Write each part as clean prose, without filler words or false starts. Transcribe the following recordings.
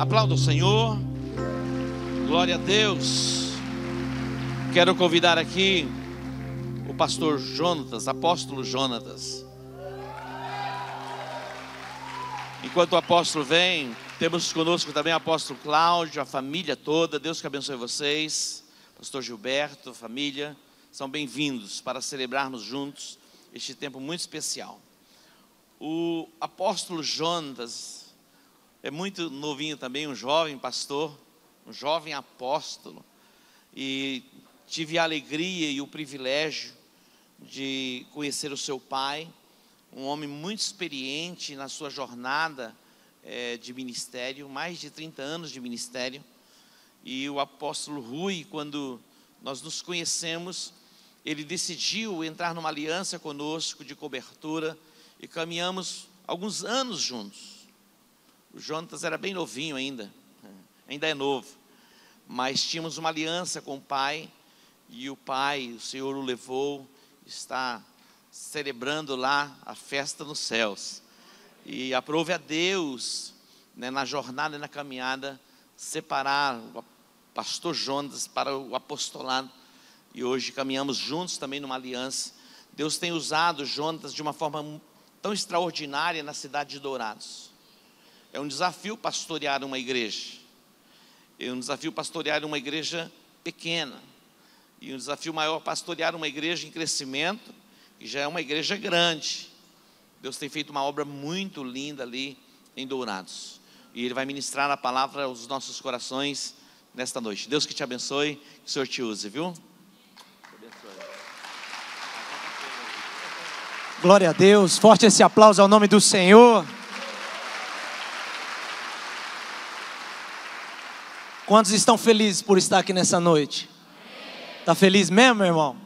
Aplauda o Senhor. Glória a Deus. Quero convidar aqui o pastor Jonatas, apóstolo Jonatas. Enquanto o apóstolo vem, temos conosco também o apóstolo Cláudio, a família toda. Deus que abençoe vocês. Pastor Gilberto, família, são bem-vindos para celebrarmos juntos este tempo muito especial. O apóstolo Jonatas é muito novinho também, um jovem pastor, um jovem apóstolo. E tive a alegria e o privilégio de conhecer o seu pai, um homem muito experiente na sua jornada de ministério, mais de 30 anos de ministério. E o apóstolo Rui, quando nós nos conhecemos, ele decidiu entrar numa aliança conosco de cobertura e caminhamos alguns anos juntos. O Jonatas era bem novinho ainda é novo, mas tínhamos uma aliança com o pai, e o pai, o Senhor o levou, está celebrando lá a festa nos céus. E aprove a Deus, na jornada e na caminhada, separar o pastor Jonatas para o apostolado, e hoje caminhamos juntos também numa aliança. Deus tem usado Jonatas de uma forma tão extraordinária na cidade de Dourados. É um desafio pastorear uma igreja, é um desafio pastorear uma igreja pequena, e um desafio maior pastorear uma igreja em crescimento, que já é uma igreja grande. Deus tem feito uma obra muito linda ali em Dourados, e Ele vai ministrar a palavra aos nossos corações nesta noite. Deus que te abençoe, que o Senhor te use, viu? Glória a Deus, forte esse aplauso ao nome do Senhor. Quantos estão felizes por estar aqui nessa noite? Está feliz mesmo, meu irmão?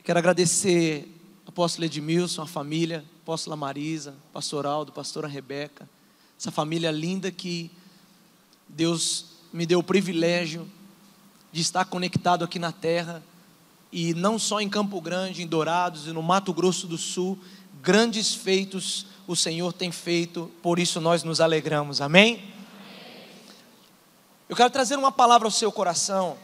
Quero agradecer ao apóstolo Edmilson, a família, a apóstola Marisa, pastor Aldo, pastora Rebeca, essa família linda que Deus me deu o privilégio de estar conectado aqui na terra, e não só em Campo Grande, em Dourados e no Mato Grosso do Sul. Grandes feitos o Senhor tem feito, por isso nós nos alegramos, amém? Eu quero trazer uma palavra ao seu coração.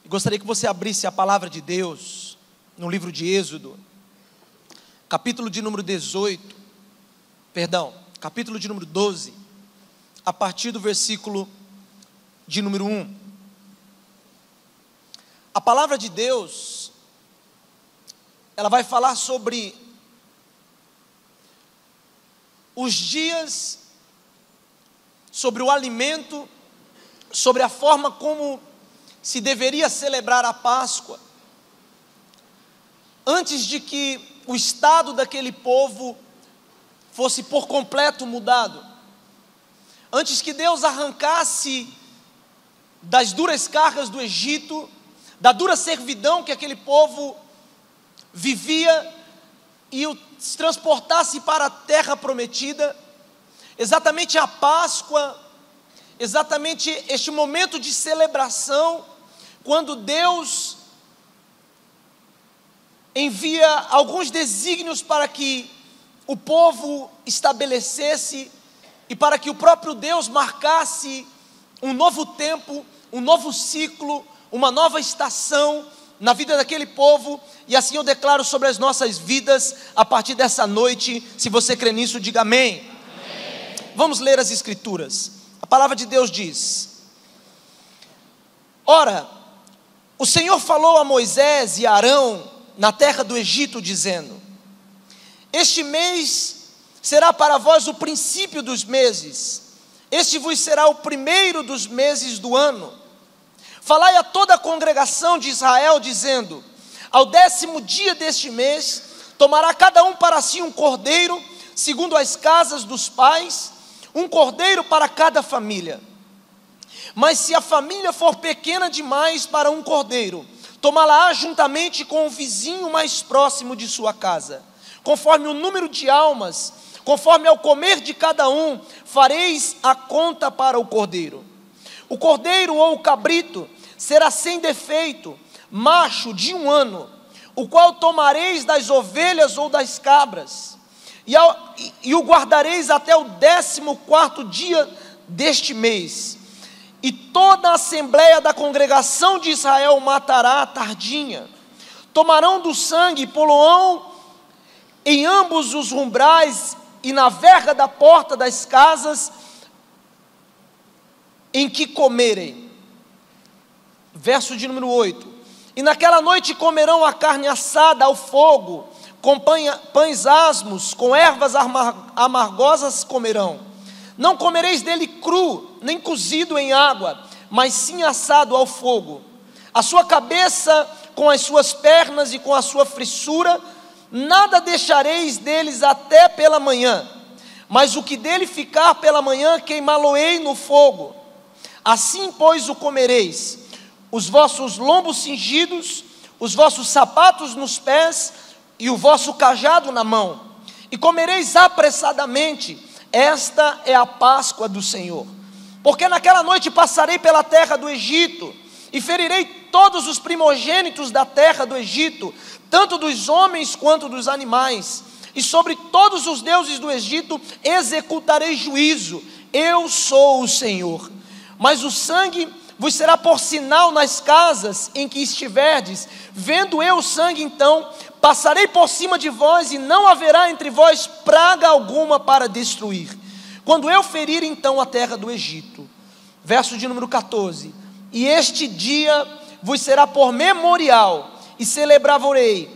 Gostaria que você abrisse a palavra de Deus no livro de Êxodo, capítulo de número 12, a partir do versículo de número 1. A palavra de Deus, ela vai falar sobre os dias, sobre o alimento, sobre a forma como se deveria celebrar a Páscoa, antes de que o estado daquele povo fosse por completo mudado, antes que Deus arrancasse das duras cargas do Egito, da dura servidão que aquele povo vivia, e o transportasse para a terra prometida. Exatamente a Páscoa, exatamente este momento de celebração, quando Deus envia alguns desígnios para que o povo estabelecesse, e para que o próprio Deus marcasse um novo tempo, um novo ciclo, uma nova estação na vida daquele povo. E assim eu declaro sobre as nossas vidas a partir dessa noite. Se você crê nisso, diga amém. Vamos ler as escrituras. A palavra de Deus diz: Ora, o Senhor falou a Moisés e a Arão na terra do Egito, dizendo: Este mês será para vós o princípio dos meses, este vos será o primeiro dos meses do ano. Falai a toda a congregação de Israel, dizendo: Ao 10º dia deste mês, tomará cada um para si um cordeiro, segundo as casas dos pais, um cordeiro para cada família. Mas se a família for pequena demais para um cordeiro, tomá-la juntamente com o vizinho mais próximo de sua casa. Conforme o número de almas, conforme ao comer de cada um, fareis a conta para o cordeiro. O cordeiro ou o cabrito será sem defeito, macho de 1 ano, o qual tomareis das ovelhas ou das cabras. e o guardareis até o 14º dia deste mês. E toda a assembleia da congregação de Israel o matará à tardinha. Tomarão do sangue e pô-lo-ão em ambos os umbrais e na verga da porta das casas em que comerem. Verso de número 8. E naquela noite comerão a carne assada ao fogo, com pães asmos, com ervas amargosas comerão. Não comereis dele cru, nem cozido em água, mas sim assado ao fogo. A sua cabeça com as suas pernas e com a sua frissura, nada deixareis deles até pela manhã. Mas o que dele ficar pela manhã, queimá-lo-ei no fogo. Assim, pois, o comereis: os vossos lombos cingidos, os vossos sapatos nos pés e o vosso cajado na mão. E comereis apressadamente. Esta é a Páscoa do Senhor. Porque naquela noite passarei pela terra do Egito, e ferirei todos os primogênitos da terra do Egito, tanto dos homens quanto dos animais. E sobre todos os deuses do Egito executarei juízo. Eu sou o Senhor. Mas o sangue vos será por sinal nas casas em que estiverdes. Vendo eu o sangue, então passarei por cima de vós, e não haverá entre vós praga alguma para destruir. Quando eu ferir então a terra do Egito. Verso de número 14. E este dia vos será por memorial, e celebrarei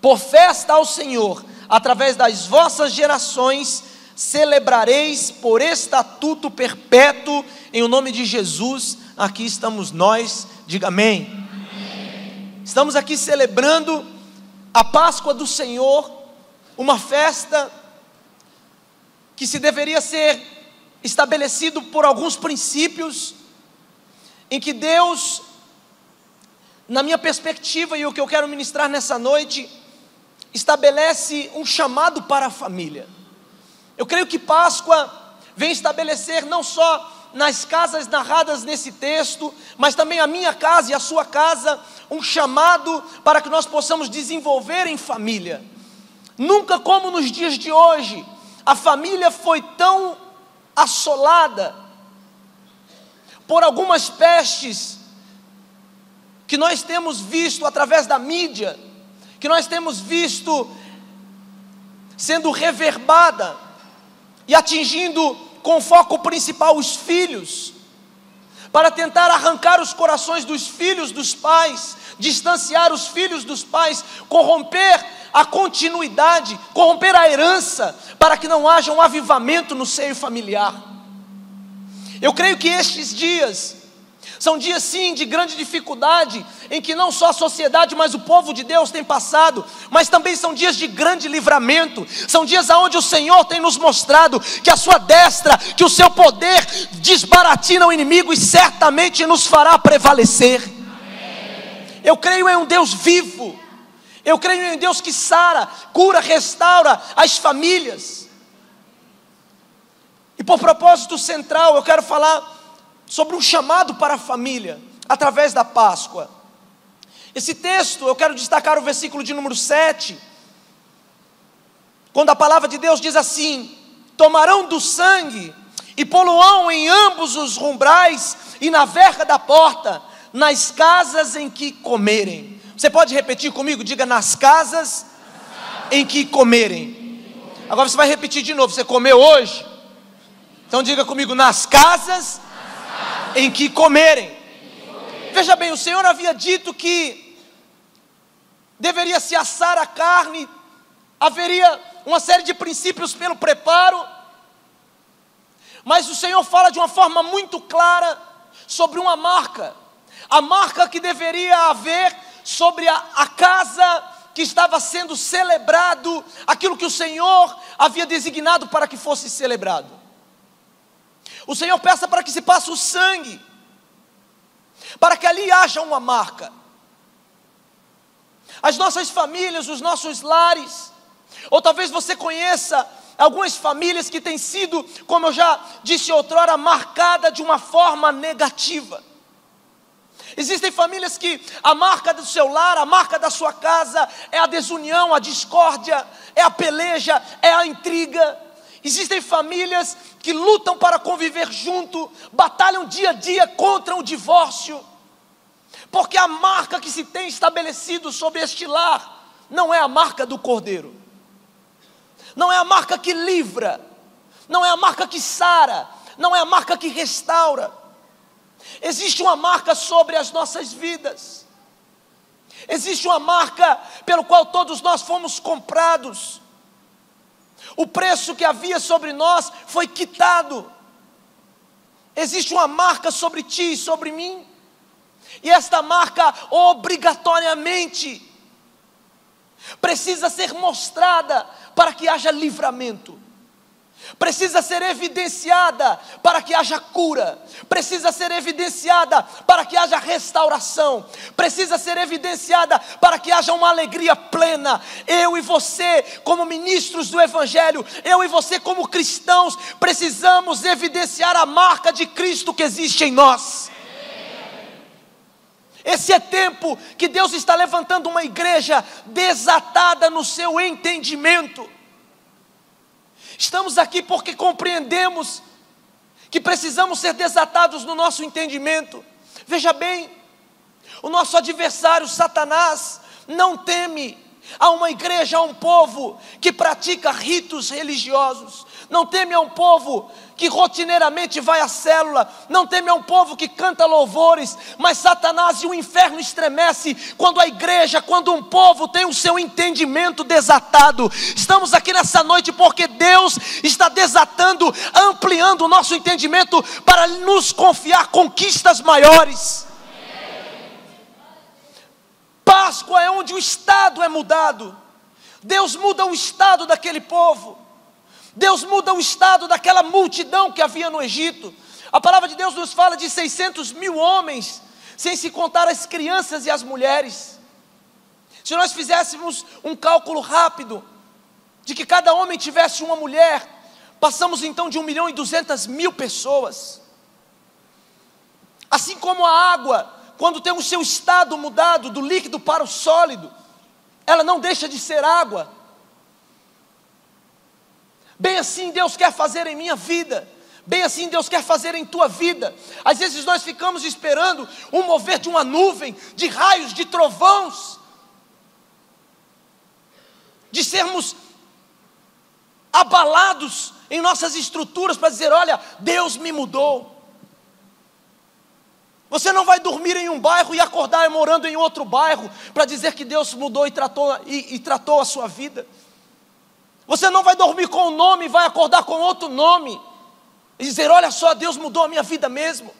por festa ao Senhor, através das vossas gerações, celebrareis por estatuto perpétuo, em o nome de Jesus. Aqui estamos nós, diga amém. Amém. Estamos aqui celebrando a Páscoa do Senhor, uma festa que se deveria ser estabelecido por alguns princípios, em que Deus, na minha perspectiva, e o que eu quero ministrar nessa noite, estabelece um chamado para a família. Eu creio que Páscoa vem estabelecer não só nas casas narradas nesse texto, mas também a minha casa e a sua casa, um chamado para que nós possamos desenvolver em família. Nunca como nos dias de hoje, a família foi tão assolada por algumas pestes que nós temos visto através da mídia, que nós temos visto sendo reverbada e atingindo com foco principal os filhos, para tentar arrancar os corações dos filhos dos pais, distanciar os filhos dos pais, corromper a continuidade, corromper a herança, para que não haja um avivamento no seio familiar. Eu creio que estes dias são dias sim de grande dificuldade, em que não só a sociedade, mas o povo de Deus tem passado, mas também são dias de grande livramento, são dias onde o Senhor tem nos mostrado que a sua destra, que o seu poder desbaratina o inimigo e certamente nos fará prevalecer. Amém. Eu creio em um Deus vivo, eu creio em um Deus que sara, cura, restaura as famílias. E por propósito central, eu quero falar sobre um chamado para a família, através da Páscoa. Esse texto, eu quero destacar o versículo de número 7, quando a palavra de Deus diz assim: tomarão do sangue, e pô-lo-ão em ambos os umbrais, e na verga da porta, nas casas em que comerem. Você pode repetir comigo? Diga: nas casas em que comerem. Agora você vai repetir de novo. Você comeu hoje? Então diga comigo: nas casas em que comerem. Veja bem, o Senhor havia dito que deveria se assar a carne, haveria uma série de princípios pelo preparo, mas o Senhor fala de uma forma muito clara sobre uma marca, a marca que deveria haver sobre a casa que estava sendo celebrado, aquilo que o Senhor havia designado para que fosse celebrado. O Senhor peça para que se passe o sangue, para que ali haja uma marca. As nossas famílias, os nossos lares, ou talvez você conheça algumas famílias que têm sido, como eu já disse outrora, marcada de uma forma negativa. Existem famílias que a marca do seu lar, a marca da sua casa é a desunião, a discórdia, é a peleja, é a intriga. Existem famílias que lutam para conviver junto, batalham dia a dia contra o divórcio, porque a marca que se tem estabelecido sobre este lar não é a marca do Cordeiro, não é a marca que livra, não é a marca que sara, não é a marca que restaura. Existe uma marca sobre as nossas vidas, existe uma marca pelo qual todos nós fomos comprados. O preço que havia sobre nós foi quitado. Existe uma marca sobre ti e sobre mim, e esta marca obrigatoriamente precisa ser mostrada para que haja livramento, precisa ser evidenciada para que haja cura, precisa ser evidenciada para que haja restauração, precisa ser evidenciada para que haja uma alegria plena. Eu e você, como ministros do Evangelho, eu e você, como cristãos, precisamos evidenciar a marca de Cristo que existe em nós. Esse é tempo que Deus está levantando uma igreja desatada no seu entendimento. Estamos aqui porque compreendemos que precisamos ser desatados no nosso entendimento. Veja bem, o nosso adversário Satanás não teme a uma igreja, a um povo que pratica ritos religiosos, não teme a um povo que rotineiramente vai à célula, não teme a um povo que canta louvores, mas Satanás e o inferno estremece quando a igreja, quando um povo tem o seu entendimento desatado. Estamos aqui nessa noite porque Deus está desatando, ampliando o nosso entendimento para nos confiar conquistas maiores. Páscoa é onde o estado é mudado. Deus muda o estado daquele povo. Deus muda o estado daquela multidão que havia no Egito. A palavra de Deus nos fala de 600 mil homens, sem se contar as crianças e as mulheres. Se nós fizéssemos um cálculo rápido, de que cada homem tivesse uma mulher, passamos então de 1.200.000 pessoas. Assim como a água, quando tem o seu estado mudado do líquido para o sólido, ela não deixa de ser água. Bem assim Deus quer fazer em minha vida, bem assim Deus quer fazer em tua vida. Às vezes nós ficamos esperando um mover de uma nuvem, de raios, de trovões, de sermos abalados em nossas estruturas para dizer: olha, Deus me mudou. Você não vai dormir em um bairro e acordar morando em outro bairro para dizer que Deus mudou e tratou a sua vida. Você não vai dormir com um nome e vai acordar com outro nome e dizer: olha só, Deus mudou a minha vida mesmo.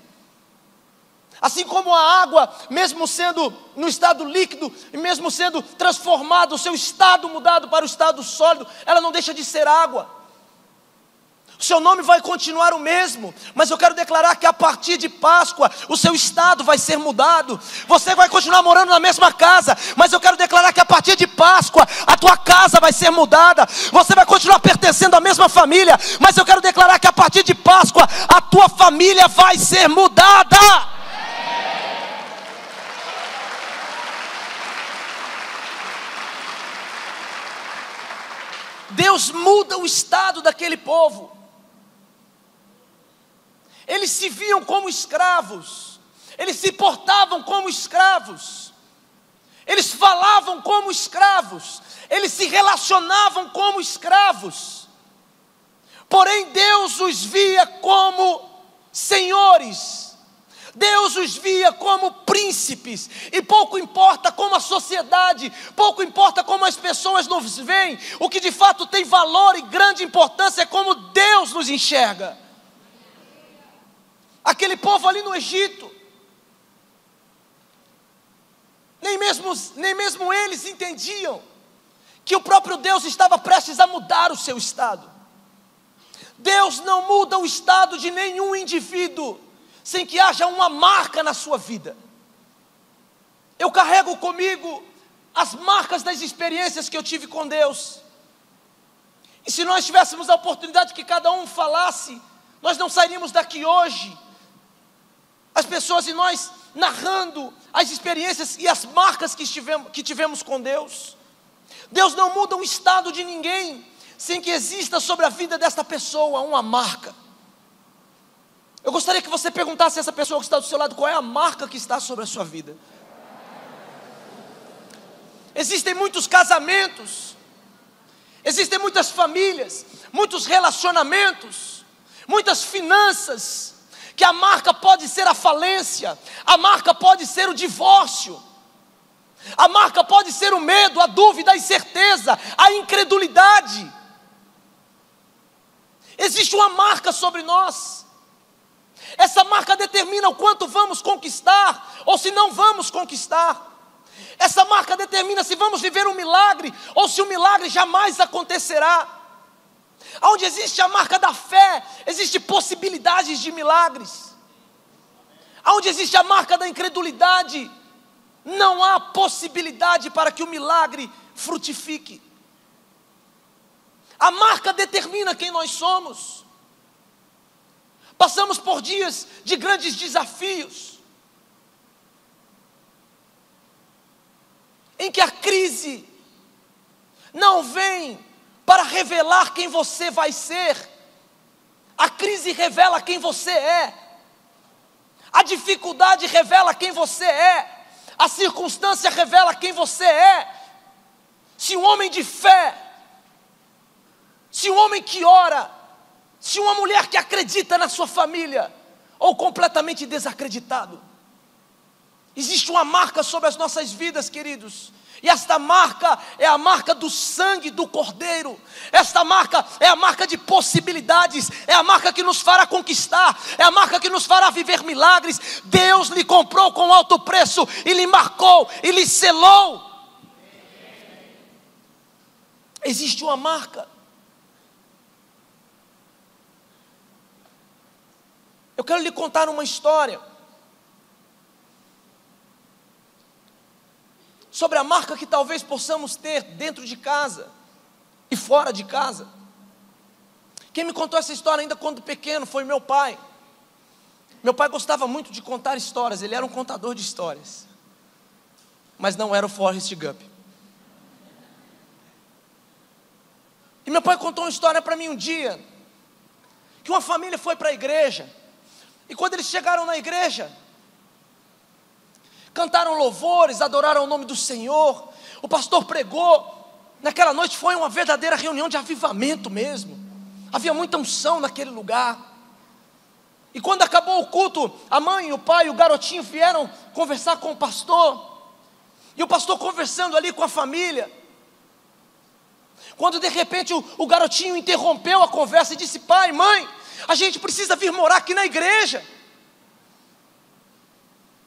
Assim como a água, mesmo sendo no estado líquido e mesmo sendo transformado, o seu estado mudado para o estado sólido, ela não deixa de ser água. O seu nome vai continuar o mesmo, mas eu quero declarar que a partir de Páscoa o seu estado vai ser mudado. Você vai continuar morando na mesma casa, mas eu quero declarar que a partir de Páscoa a tua casa vai ser mudada. Você vai continuar pertencendo à mesma família, mas eu quero declarar que a partir de Páscoa a tua família vai ser mudada. Deus muda o estado daquele povo. Eles se viam como escravos, eles se portavam como escravos, eles falavam como escravos, eles se relacionavam como escravos. Porém Deus os via como senhores, Deus os via como príncipes, e pouco importa como a sociedade, pouco importa como as pessoas nos veem, o que de fato tem valor e grande importância é como Deus nos enxerga. Aquele povo ali no Egito, nem mesmo eles entendiam que o próprio Deus estava prestes a mudar o seu estado. Deus não muda o estado de nenhum indivíduo sem que haja uma marca na sua vida. Eu carrego comigo as marcas das experiências que eu tive com Deus. E se nós tivéssemos a oportunidade que cada um falasse, nós não sairíamos daqui hoje. As pessoas e nós narrando as experiências e as marcas que tivemos com Deus. Deus não muda o estado de ninguém sem que exista sobre a vida desta pessoa uma marca. Eu gostaria que você perguntasse a essa pessoa que está do seu lado, qual é a marca que está sobre a sua vida? Existem muitos casamentos, existem muitas famílias, muitos relacionamentos, muitas finanças, que a marca pode ser a falência, a marca pode ser o divórcio, a marca pode ser o medo, a dúvida, a incerteza, a incredulidade. Existe uma marca sobre nós. Essa marca determina o quanto vamos conquistar, ou se não vamos conquistar. Essa marca determina se vamos viver um milagre, ou se o milagre jamais acontecerá. Onde existe a marca da fé, existe possibilidades de milagres. Onde existe a marca da incredulidade, não há possibilidade para que o milagre frutifique. A marca determina quem nós somos. Passamos por dias de grandes desafios, em que a crise não vem para revelar quem você vai ser. A crise revela quem você é. A dificuldade revela quem você é. A circunstância revela quem você é. Se um homem de fé, se um homem que ora, se uma mulher que acredita na sua família, ou completamente desacreditado, existe uma marca sobre as nossas vidas, queridos. E esta marca é a marca do sangue do Cordeiro. Esta marca é a marca de possibilidades. É a marca que nos fará conquistar. É a marca que nos fará viver milagres. Deus lhe comprou com alto preço e lhe marcou e lhe selou. Existe uma marca. Eu quero lhe contar uma história sobre a marca que talvez possamos ter dentro de casa e fora de casa. Quem me contou essa história ainda quando pequeno foi meu pai. Meu pai gostava muito de contar histórias, ele era um contador de histórias, mas não era o Forrest Gump. E meu pai contou uma história para mim um dia, que uma família foi para a igreja, e quando eles chegaram na igreja, cantaram louvores, adoraram o nome do Senhor, o pastor pregou. Naquela noite foi uma verdadeira reunião de avivamento mesmo. Havia muita unção naquele lugar. E quando acabou o culto, a mãe, o pai e o garotinho vieram conversar com o pastor. E o pastor conversando ali com a família, quando de repente o garotinho interrompeu a conversa e disse: pai, mãe, a gente precisa vir morar aqui na igreja.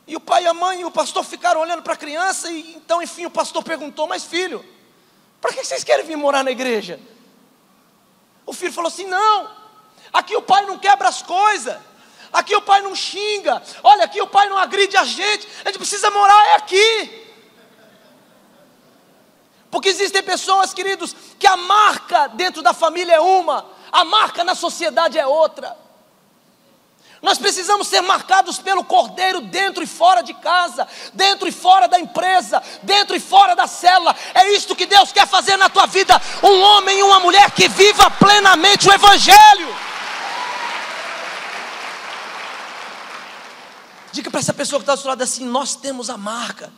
E o pai, a mãe e o pastor ficaram olhando para a criança. E então, enfim, o pastor perguntou: mas filho, para que vocês querem vir morar na igreja? O filho falou assim: não, aqui o pai não quebra as coisas, aqui o pai não xinga, olha, aqui o pai não agride a gente precisa morar aqui. Porque existem pessoas, queridos, que a marca dentro da família é uma, a marca na sociedade é outra. Nós precisamos ser marcados pelo Cordeiro dentro e fora de casa, dentro e fora da empresa, dentro e fora da célula. É isto que Deus quer fazer na tua vida, um homem e uma mulher que viva plenamente o Evangelho. Diga para essa pessoa que está do seu lado assim: nós temos a marca.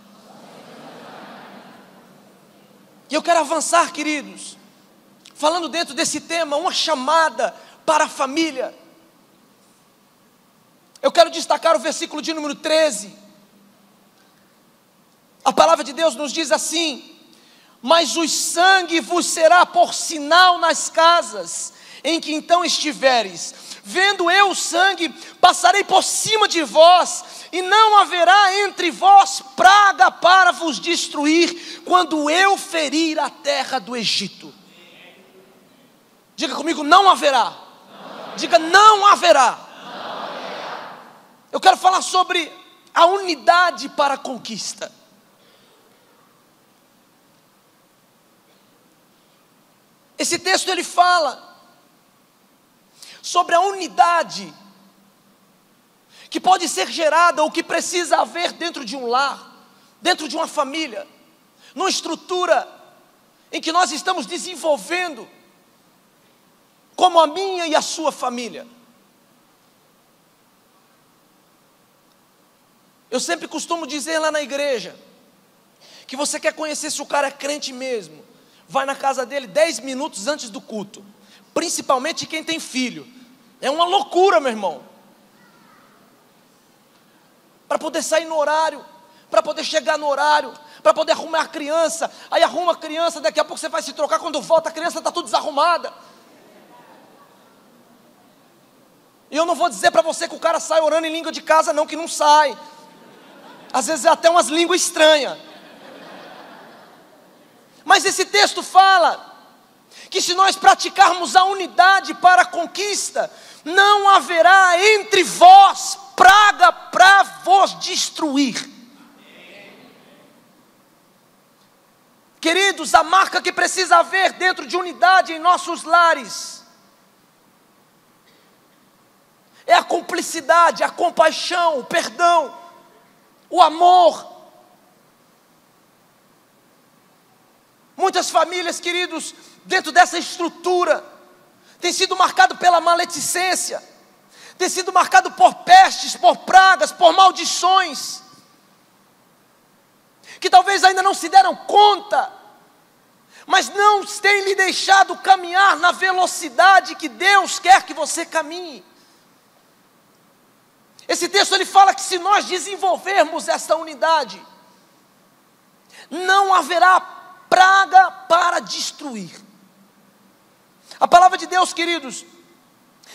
E eu quero avançar, queridos, falando dentro desse tema, uma chamada para a família. Eu quero destacar o versículo de número 13. A palavra de Deus nos diz assim: mas o sangue vos será por sinal nas casas em que então estiveres. Vendo eu o sangue, passarei por cima de vós, e não haverá entre vós praga para vos destruir, quando eu ferir a terra do Egito. Diga comigo: não haverá. Diga: não haverá. Eu quero falar sobre a unidade para a conquista. Esse texto ele fala sobre a unidade que pode ser gerada, ou que precisa haver dentro de um lar, dentro de uma família, numa estrutura em que nós estamos desenvolvendo, como a minha e a sua família. Eu sempre costumo dizer lá na igreja, que você quer conhecer se o cara é crente mesmo, vai na casa dele 10 minutos antes do culto, principalmente quem tem filho. É uma loucura, meu irmão, para poder sair no horário, para poder chegar no horário, para poder arrumar a criança. Aí arruma a criança, daqui a pouco você vai se trocar, quando volta a criança está tudo desarrumada. E eu não vou dizer para você que o cara sai orando em língua de casa, não, que não sai. Às vezes é até umas línguas estranhas. Mas esse texto fala que se nós praticarmos a unidade para a conquista, não haverá entre vós praga para vos destruir. Queridos, a marca que precisa haver dentro de unidade em nossos lares é a cumplicidade, a compaixão, o perdão, o amor. Muitas famílias, queridos, dentro dessa estrutura, tem sido marcado pela maledicência, tem sido marcado por pestes, por pragas, por maldições, que talvez ainda não se deram conta, mas não têm lhe deixado caminhar na velocidade que Deus quer que você caminhe. Esse texto ele fala que se nós desenvolvermos essa unidade, não haverá praga para destruir. A palavra de Deus, queridos,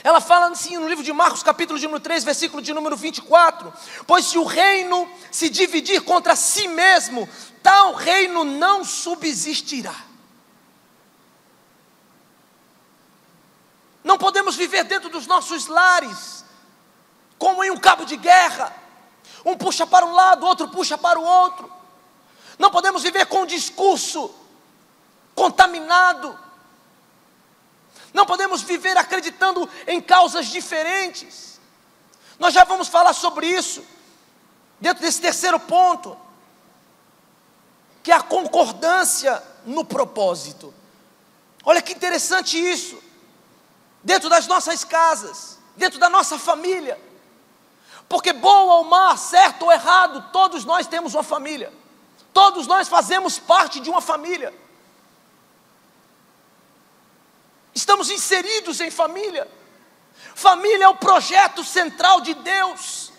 ela fala assim no livro de Marcos, capítulo de número 3, versículo de número 24: pois se o reino se dividir contra si mesmo, tal reino não subsistirá. Não podemos viver dentro dos nossos lares como em um cabo de guerra, um puxa para um lado, outro puxa para o outro. Não podemos viver com um discurso contaminado. Não podemos viver acreditando em causas diferentes. Nós já vamos falar sobre isso, dentro desse terceiro ponto, que é a concordância no propósito. Olha que interessante isso, dentro das nossas casas, dentro da nossa família, porque bom ou má, certo ou errado, todos nós temos uma família, todos nós fazemos parte de uma família, estamos inseridos em família. Família é o projeto central de Deus.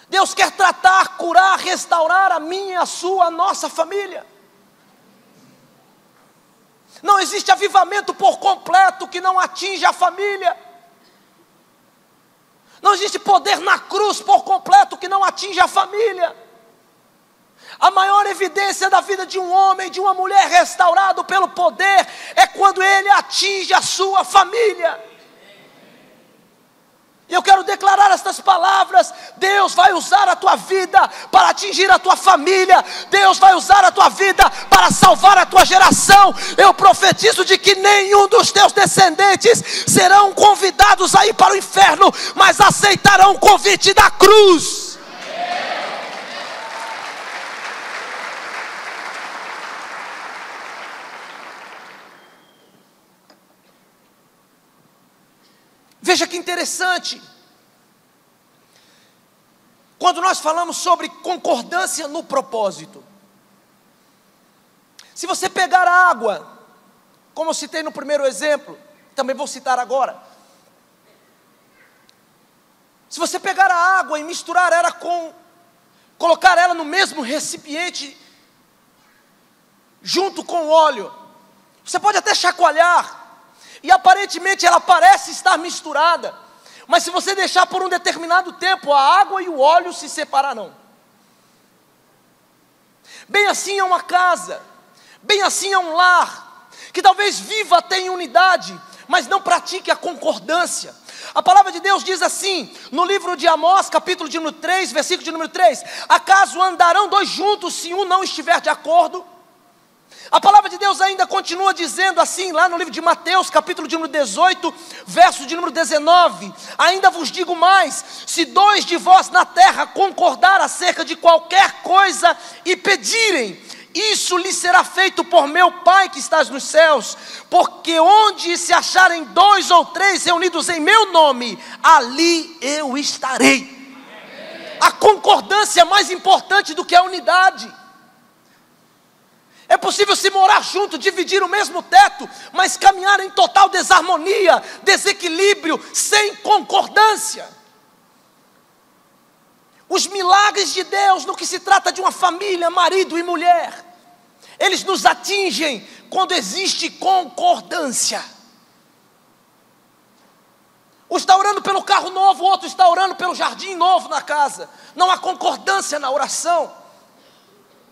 Deus quer tratar, curar, restaurar a minha, a sua, a nossa família. Não existe avivamento por completo que não atinja a família. Não existe poder na cruz por completo que não atinja a família. A maior evidência da vida de um homem, de uma mulher restaurado pelo poder, é quando ele atinge a sua família. E eu quero declarar estas palavras: Deus vai usar a tua vida para atingir a tua família. Deus vai usar a tua vida para salvar a tua geração. Eu profetizo de que nenhum dos teus descendentes serão convidados a ir para o inferno, mas aceitarão o convite da cruz. Veja que interessante, quando nós falamos sobre concordância no propósito. Se você pegar a água, como eu citei no primeiro exemplo, também vou citar agora. Se você pegar a água e misturar ela colocar ela no mesmo recipiente, junto com o óleo, você pode até chacoalhar, e aparentemente ela parece estar misturada, mas se você deixar por um determinado tempo, a água e o óleo se separarão. Bem assim é uma casa, bem assim é um lar, que talvez viva até em unidade, mas não pratique a concordância. A palavra de Deus diz assim, no livro de Amós, capítulo de número 3, versículo de número 3: acaso andarão dois juntos se um não estiver de acordo? A palavra de Deus ainda continua dizendo assim, lá no livro de Mateus, capítulo de número 18, verso de número 19: ainda vos digo mais, se 2 de vós na terra concordar acerca de qualquer coisa e pedirem, isso lhe será feito por meu Pai que estás nos céus, porque onde se acharem 2 ou 3 reunidos em meu nome, ali eu estarei. A concordância é mais importante do que a unidade. É possível se morar junto, dividir o mesmo teto, mas caminhar em total desarmonia, desequilíbrio, sem concordância. Os milagres de Deus, no que se trata de uma família, marido e mulher, eles nos atingem quando existe concordância. Um está orando pelo carro novo, o outro está orando pelo jardim novo na casa. Não há concordância na oração.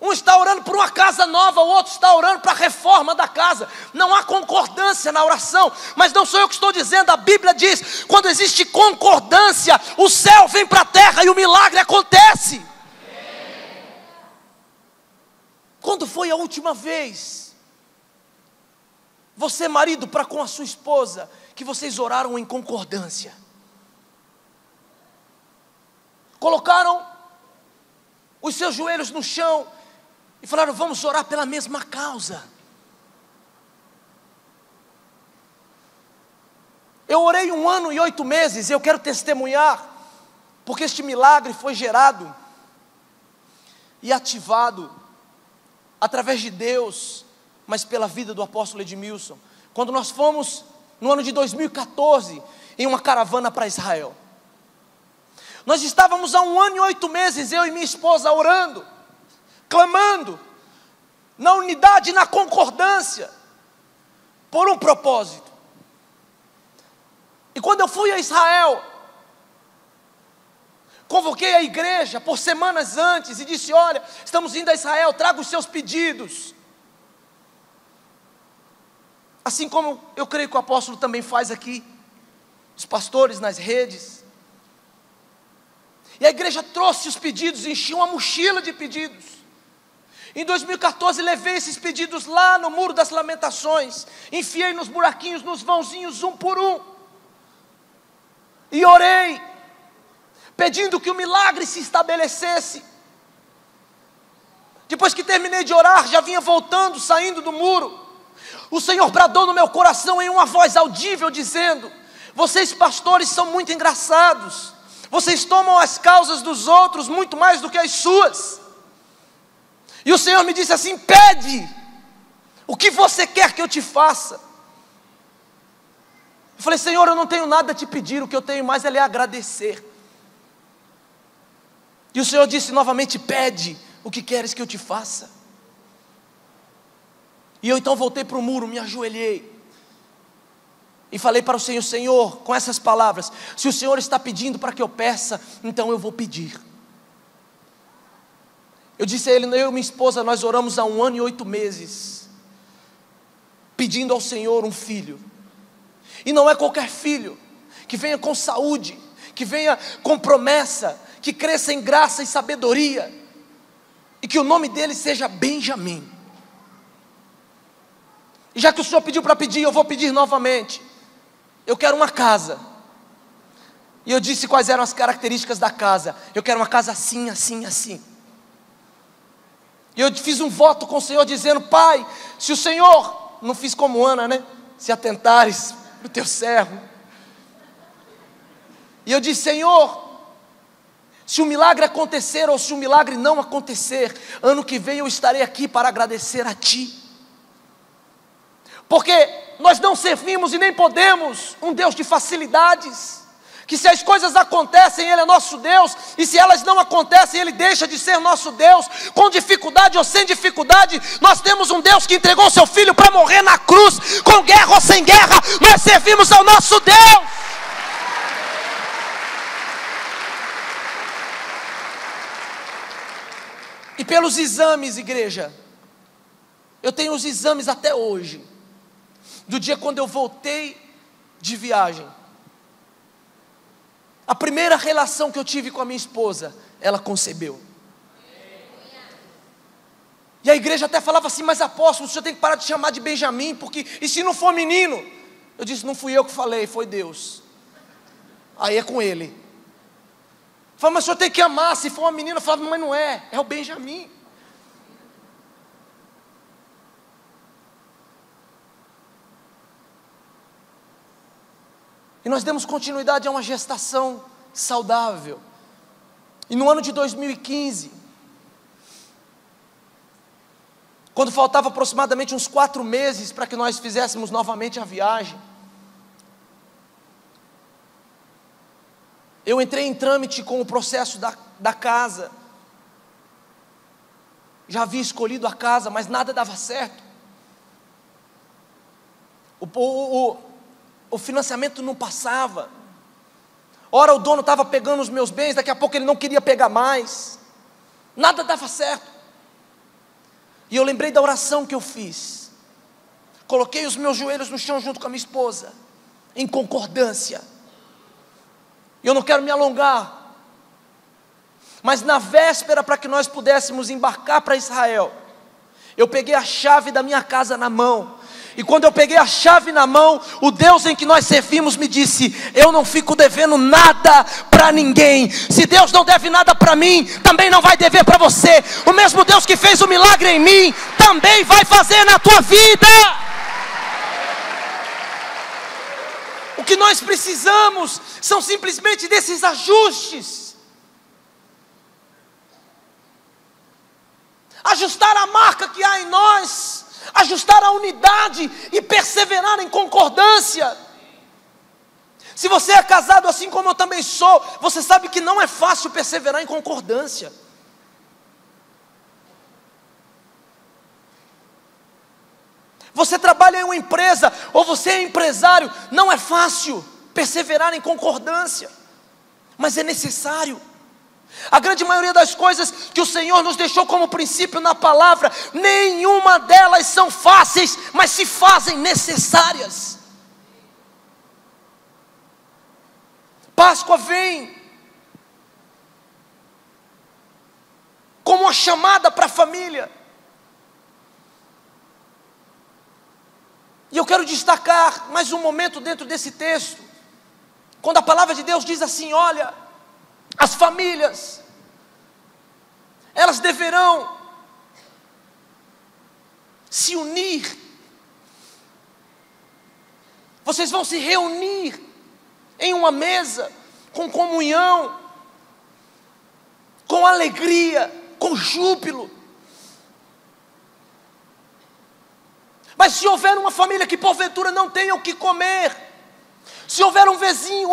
Um está orando por uma casa nova, o outro está orando para a reforma da casa. Não há concordância na oração. Mas não sou eu que estou dizendo, a Bíblia diz: quando existe concordância, o céu vem para a terra e o milagre acontece. Quando foi a última vez, você marido para com a sua esposa, que vocês oraram em concordância? Colocaram os seus joelhos no chão e falaram: vamos orar pela mesma causa. Eu orei 1 ano e 8 meses, e eu quero testemunhar, porque este milagre foi gerado e ativado através de Deus, mas pela vida do apóstolo Edmilson. Quando nós fomos, no ano de 2014, em uma caravana para Israel, nós estávamos há 1 ano e 8 meses, eu e minha esposa, orando, clamando, na unidade e na concordância, por um propósito. E quando eu fui a Israel, convoquei a igreja por semanas antes e disse: olha, estamos indo a Israel, traga os seus pedidos. Assim como eu creio que o apóstolo também faz aqui, os pastores nas redes. E a igreja trouxe os pedidos, enchia uma mochila de pedidos. Em 2014 levei esses pedidos lá no Muro das Lamentações, enfiei nos buraquinhos, nos vãozinhos, um por um, e orei, pedindo que o milagre se estabelecesse. Depois que terminei de orar, já vinha voltando, saindo do muro, o Senhor bradou no meu coração em uma voz audível, dizendo: vocês pastores são muito engraçados, vocês tomam as causas dos outros muito mais do que as suas. E o Senhor me disse assim: pede, o que você quer que eu te faça? Eu falei: Senhor, eu não tenho nada a te pedir, o que eu tenho mais é lhe agradecer. E o Senhor disse novamente: pede, o que queres que eu te faça? E eu então voltei para o muro, me ajoelhei e falei para o Senhor: Senhor, com essas palavras, se o Senhor está pedindo para que eu peça, então eu vou pedir. Eu disse a ele: eu e minha esposa, nós oramos há 1 ano e 8 meses, pedindo ao Senhor um filho. E não é qualquer filho, que venha com saúde, que venha com promessa, que cresça em graça e sabedoria, e que o nome dele seja Benjamim. E já que o Senhor pediu para pedir, eu vou pedir novamente. Eu quero uma casa. E eu disse quais eram as características da casa. Eu quero uma casa assim, assim, assim. E eu fiz um voto com o Senhor dizendo: Pai, se o Senhor, não fiz como Ana, né? Se atentares para o teu servo. E eu disse: Senhor, se o milagre acontecer ou se o milagre não acontecer, ano que vem eu estarei aqui para agradecer a Ti. Porque nós não servimos e nem podemos um Deus de facilidades, que se as coisas acontecem, Ele é nosso Deus, e se elas não acontecem, Ele deixa de ser nosso Deus. Com dificuldade ou sem dificuldade, nós temos um Deus que entregou seu Filho para morrer na cruz. Com guerra ou sem guerra, nós servimos ao nosso Deus. E pelos exames, igreja, eu tenho os exames até hoje, do dia quando eu voltei de viagem. A primeira relação que eu tive com a minha esposa, ela concebeu. E a igreja até falava assim: mas apóstolo, o senhor tem que parar de chamar de Benjamim, porque, e se não for menino? Eu disse: não fui eu que falei, foi Deus. Aí é com ele. Falei: mas o senhor tem que amar, se for uma menina. Eu falava: mas não é, é o Benjamim. E nós demos continuidade a uma gestação saudável. E no ano de 2015, quando faltava aproximadamente uns 4 meses para que nós fizéssemos novamente a viagem, eu entrei em trâmite com o processo da casa. Já havia escolhido a casa, mas nada dava certo. O financiamento não passava. Ora o dono estava pegando os meus bens, daqui a pouco ele não queria pegar mais. Nada dava certo. E eu lembrei da oração que eu fiz. Coloquei os meus joelhos no chão junto com a minha esposa, em concordância. Eu não quero me alongar, mas na véspera, para que nós pudéssemos embarcar para Israel, eu peguei a chave da minha casa na mão. E quando eu peguei a chave na mão, o Deus em que nós servimos me disse: eu não fico devendo nada para ninguém. Se Deus não deve nada para mim, também não vai dever para você. O mesmo Deus que fez o milagre em mim, também vai fazer na tua vida. O que nós precisamos são simplesmente desses ajustes. Ajustar a marca que há em nós, ajustar a unidade e perseverar em concordância. Se você é casado assim como eu também sou, você sabe que não é fácil perseverar em concordância. Você trabalha em uma empresa, ou você é empresário, não é fácil perseverar em concordância, mas é necessário. A grande maioria das coisas que o Senhor nos deixou como princípio na palavra, nenhuma delas são fáceis, mas se fazem necessárias. Páscoa vem como uma chamada para a família. E eu quero destacar mais um momento dentro desse texto, quando a palavra de Deus diz assim: olha, as famílias, elas deverão se unir, vocês vão se reunir em uma mesa, com comunhão, com alegria, com júbilo. Mas se houver uma família que porventura não tenha o que comer, se houver um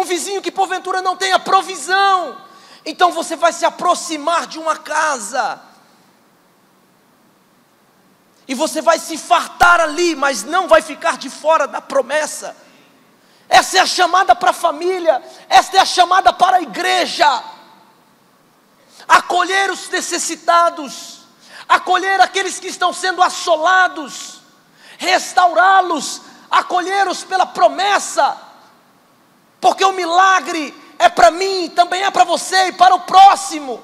vizinho que porventura não tenha provisão, então você vai se aproximar de uma casa, e você vai se fartar ali, mas não vai ficar de fora da promessa. Essa é a chamada para a família, esta é a chamada para a igreja. Acolher os necessitados, acolher aqueles que estão sendo assolados, restaurá-los, acolhê-los pela promessa, porque o milagre é para mim, também é para você e para o próximo.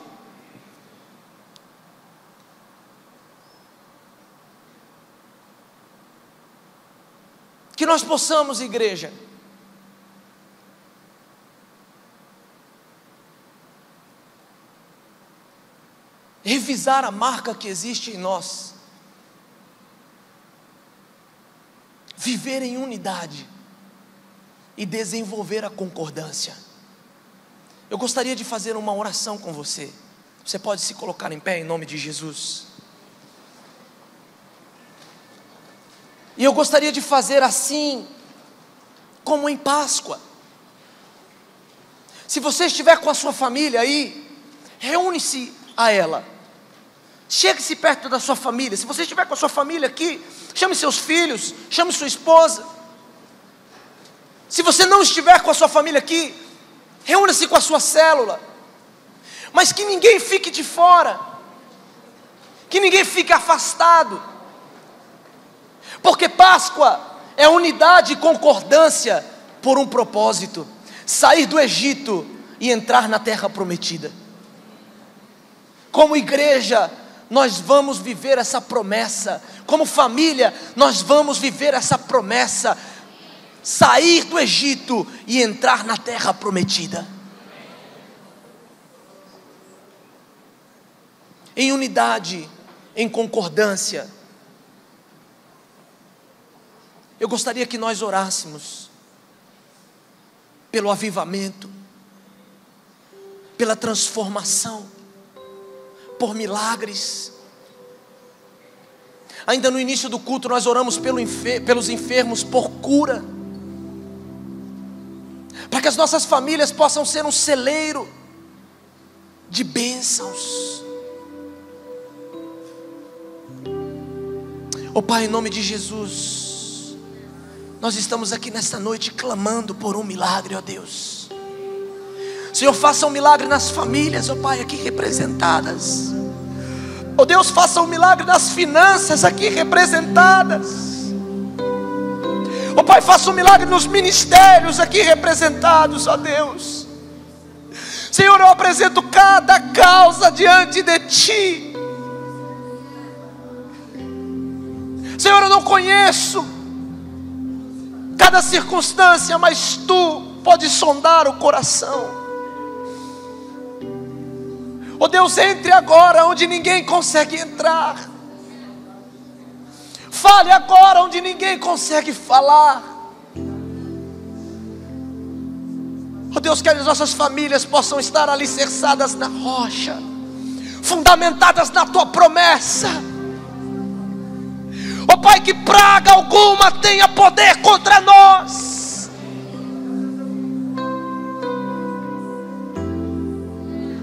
Que nós possamos, igreja, revisar a marca que existe em nós, viver em unidade e desenvolver a concordância. Eu gostaria de fazer uma oração com você. Você pode se colocar em pé em nome de Jesus. E eu gostaria de fazer assim, como em Páscoa. Se você estiver com a sua família aí, reúne-se a ela. Chegue-se perto da sua família. Se você estiver com a sua família aqui, chame seus filhos, chame sua esposa. Se você não estiver com a sua família aqui, reúna-se com a sua célula. Mas que ninguém fique de fora, que ninguém fique afastado, porque Páscoa é unidade e concordância por um propósito: sair do Egito e entrar na terra prometida. Como igreja, nós vamos viver essa promessa. Como família, nós vamos viver essa promessa. Sair do Egito e entrar na terra prometida. Em unidade, em concordância. Eu gostaria que nós orássemos pelo avivamento, pela transformação, por milagres. Ainda no início do culto nós oramos pelos enfermos, por cura, para que as nossas famílias possam ser um celeiro de bênçãos. Oh Pai, em nome de Jesus, nós estamos aqui nesta noite clamando por um milagre, ó Deus. Senhor, faça um milagre nas famílias, ó Pai, aqui representadas. Ó Deus, faça um milagre nas finanças aqui representadas. Ó Pai, faça um milagre nos ministérios aqui representados, ó Deus. Senhor, eu apresento cada causa diante de Ti. Senhor, eu não conheço cada circunstância, mas Tu podes sondar o coração. Ó Deus, entre agora onde ninguém consegue entrar. Fale agora onde ninguém consegue falar. Ó Deus, que as nossas famílias possam estar alicerçadas na rocha, fundamentadas na Tua promessa. Ó Pai, que praga alguma tenha poder contra nós.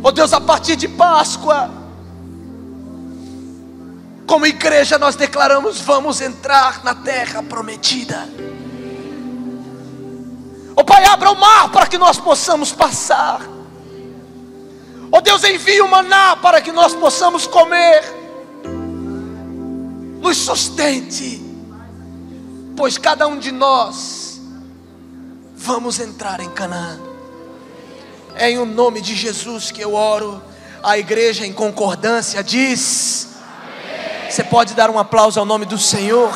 Ó Deus, a partir de Páscoa, como igreja nós declaramos: vamos entrar na terra prometida. Ó Pai, abra o mar para que nós possamos passar. Ó Deus, envie o maná para que nós possamos comer. Nos sustente, pois cada um de nós vamos entrar em Canaã. É em o nome de Jesus que eu oro. A igreja em concordância diz: amém. Você pode dar um aplauso ao nome do Senhor?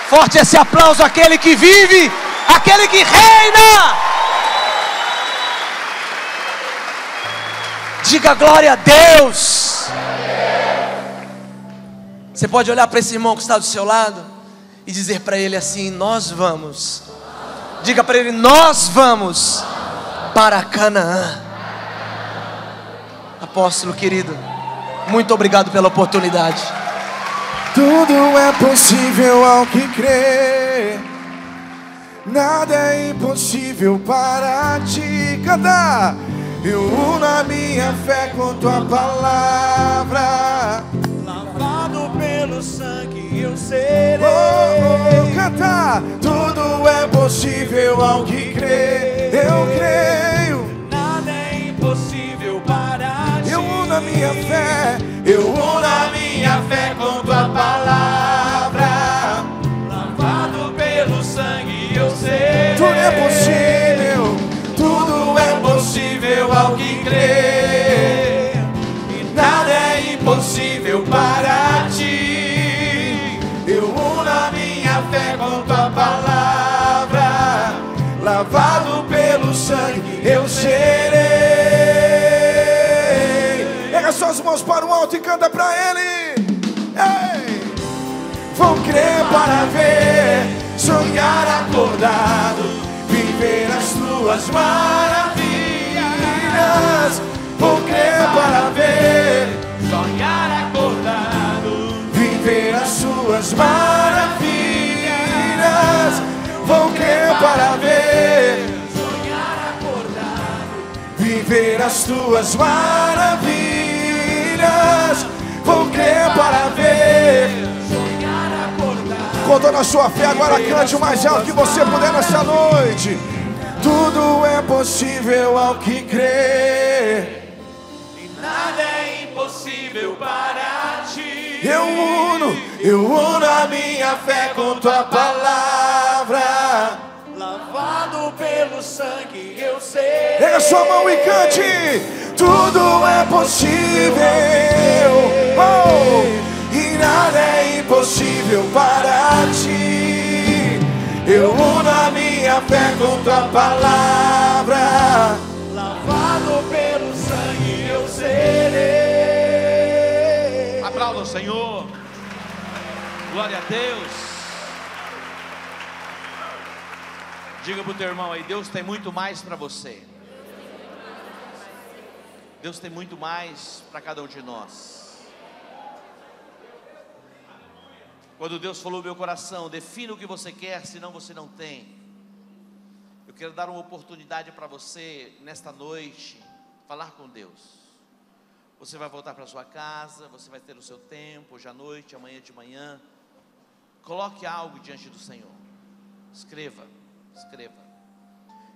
Forte esse aplauso àquele que vive, àquele que reina. Diga glória a Deus. Você pode olhar para esse irmão que está do seu lado e dizer para ele assim: nós vamos. Diga para ele: nós vamos para Canaã. Apóstolo querido, muito obrigado pela oportunidade. Tudo é possível ao que crê. Nada é impossível para Ti. Canta! Eu uno a minha fé com Tua palavra. Lavado pelo sangue eu serei. Canta! Tudo é possível ao que crê. Eu creio. Nada é impossível para Ti. Eu uno a minha fé. Eu uno a minha fé com Tua palavra. Lavado pelo sangue eu serei. Tudo é possível. Tudo é possível ao que crê. E nada é impossível para Ti. Eu uno a minha fé com Tua palavra. Lavado pelo sangue eu serei. Pega suas mãos para o alto e canta para Ele. Ei! Vou crer para ver, sonhar acordado, viver as Tuas maravilhas. Vou crer para ver, sonhar acordado, viver as Tuas maravilhas. Vou crer para ver, sonhar acordado, viver as Tuas maravilhas. Vou crer para ver, sonhar acordado. Com toda a sua fé, agora cante o mais alto que você puder nessa noite. Tudo é possível ao que crê. E nada é impossível para Ti. Eu uno a minha fé com Tua palavra. Lavado pelo sangue eu sei. Pega sua mão e cante. tudo é possível. E nada é impossível para ti. Eu uno a minha fé com tua palavra. Lavado pelo sangue eu serei. Aplauda o Senhor. Glória a Deus. Diga para o teu irmão aí, Deus tem muito mais para você. Deus tem muito mais para cada um de nós. Quando Deus falou no meu coração, defina o que você quer, senão você não tem. Eu quero dar uma oportunidade para você, nesta noite, falar com Deus. Você vai voltar para sua casa, você vai ter o seu tempo, hoje à noite, amanhã de manhã. Coloque algo diante do Senhor. Escreva.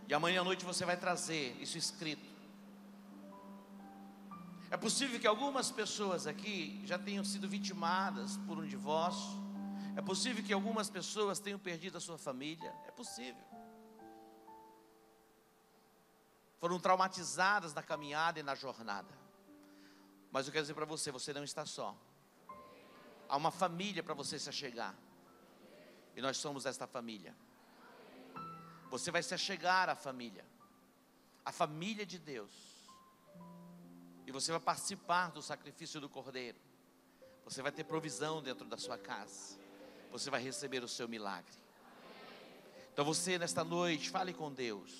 E amanhã à noite você vai trazer isso escrito. É possível que algumas pessoas aqui já tenham sido vitimadas por um divórcio. É possível que algumas pessoas tenham perdido a sua família. É possível. Foram traumatizadas na caminhada e na jornada. Mas eu quero dizer para você, você não está só. Há uma família para você se achegar. E nós somos esta família. Você vai se achegar à família. A família de Deus. E você vai participar do sacrifício do Cordeiro. Você vai ter provisão dentro da sua casa. Você vai receber o seu milagre. Então você nesta noite, fale com Deus.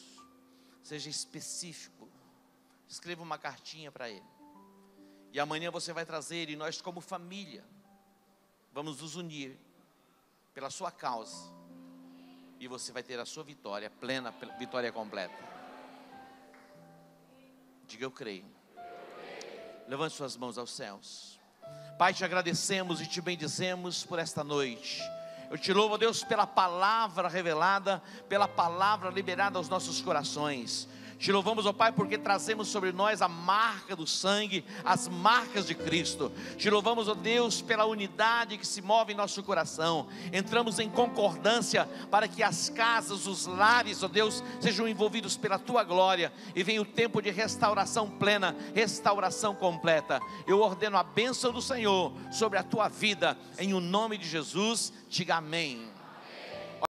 Seja específico. Escreva uma cartinha para Ele. E amanhã você vai trazer, e nós como família, vamos nos unir pela sua causa. E você vai ter a sua vitória plena, vitória completa. Diga eu creio. Levante suas mãos aos céus. Pai, te agradecemos e te bendizemos por esta noite. Eu te louvo, Deus, pela palavra revelada, pela palavra liberada aos nossos corações. Te louvamos, ó Pai, porque trazemos sobre nós a marca do sangue, as marcas de Cristo. Te louvamos, ó Deus, pela unidade que se move em nosso coração. Entramos em concordância para que as casas, os lares, ó Deus, sejam envolvidos pela Tua glória. E venha o tempo de restauração plena, restauração completa. Eu ordeno a bênção do Senhor sobre a tua vida. Em o nome de Jesus, diga amém.